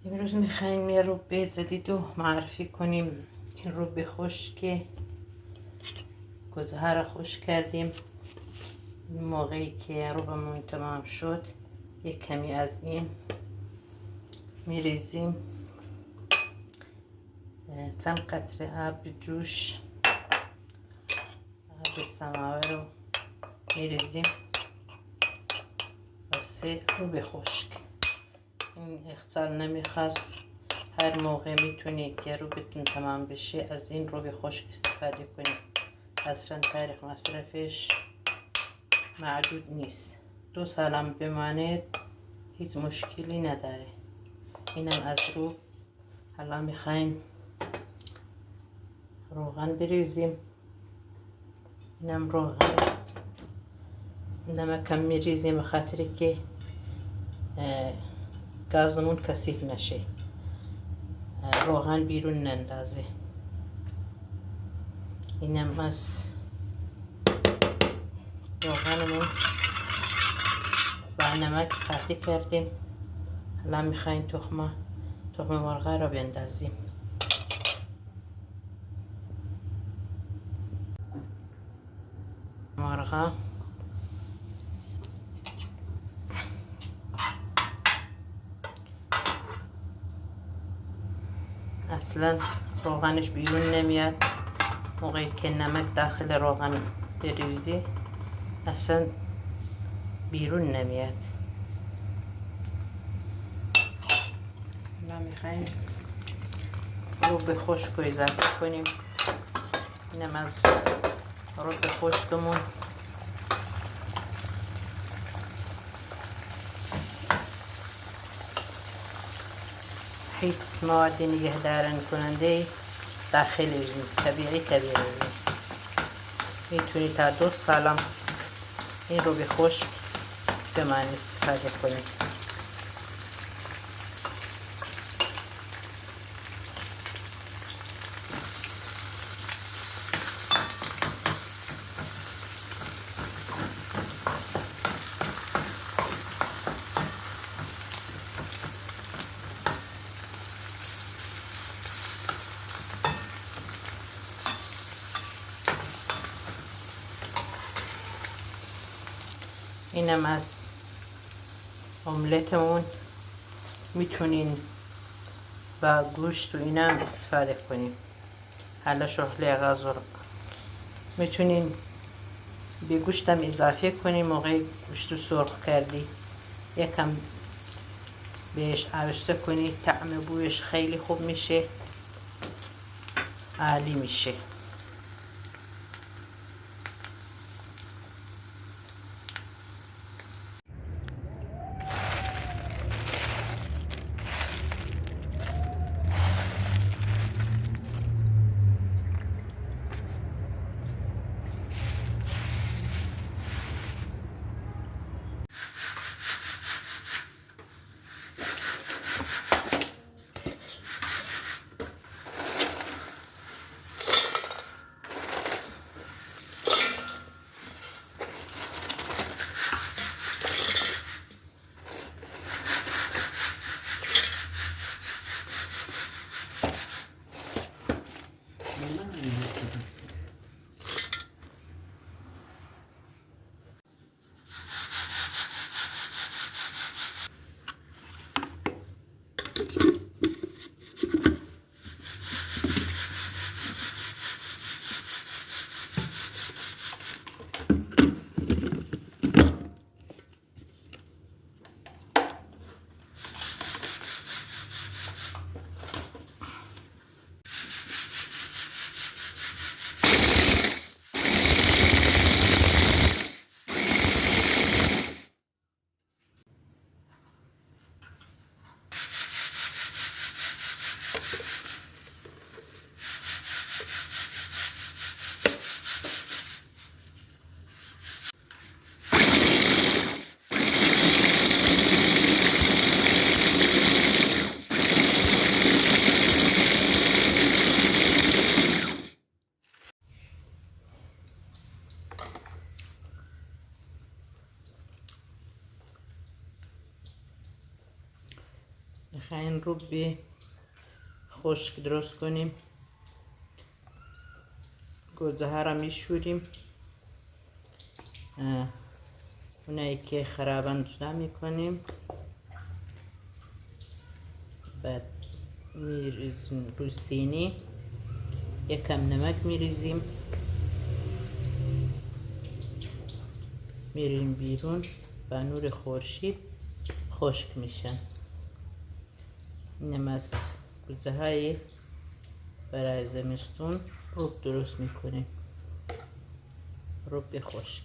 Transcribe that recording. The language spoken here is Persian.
امروز میخوایم یه روبه جدید رو معرفی کنیم. این روبه خشک گزهر رو خشک کردیم. این موقعی که روبمون تمام شد یک کمی از این میریزیم، چند قطره آب جوش، آب سماور رو میریزیم واسه روبه خشک. این اختصار نمیخواست، هر موقع میتونید که روبتون تمام بشه از این روبه خشک استفاده کنید. اصلا تاریخ مصرفش معدود نیست، 2 سالم بماند هیچ مشکلی نداره. اینم از رو. حالا میخوایم روغن بریزیم. اینم روغن، نمکم میریزیم بخاطر که گازمون کثیف نشه، روغن بیرون نندازه. اینم از روغنمون با نمک قاطی کردیم. حالا میخوایم تخم مرغ رو بندازیم. مرغ اصلا روغنش بیرون نمیاد. موقعی که نمک داخل روغن بریزی اصلا بیرون نمیاد. حالا میخوایم روبه خشک رو اضافه کنیم. اینم از روبه خشکمون. هیچ مواد نگهدارن کننده داخلش نیست، طبیعی نیست. میتونی تا 2 سالم این روبه خشک بمان استفاده کنید. اینم از املتمون. میتونین با گوشت و اینم استفاده کنیم. حالا شغل غذا رو میتونین به گوشتم اضافه کنیم. موقع گوشت رو سرخ کردی یکم بهش آبشته کنید، طعم بویش خیلی خوب میشه، عالی میشه. میخواین روبی خشک درست کنیم. گوجه ها را میشوریم، اونایی که خرابن جدا میکنیم، بعد میریزیم روی سینی، یکم نمک میریزیم، میریم بیرون با نور خورشید خشک میشن. اینم از گوجه های برای زمستون روب درست میکنیم، روب خشک.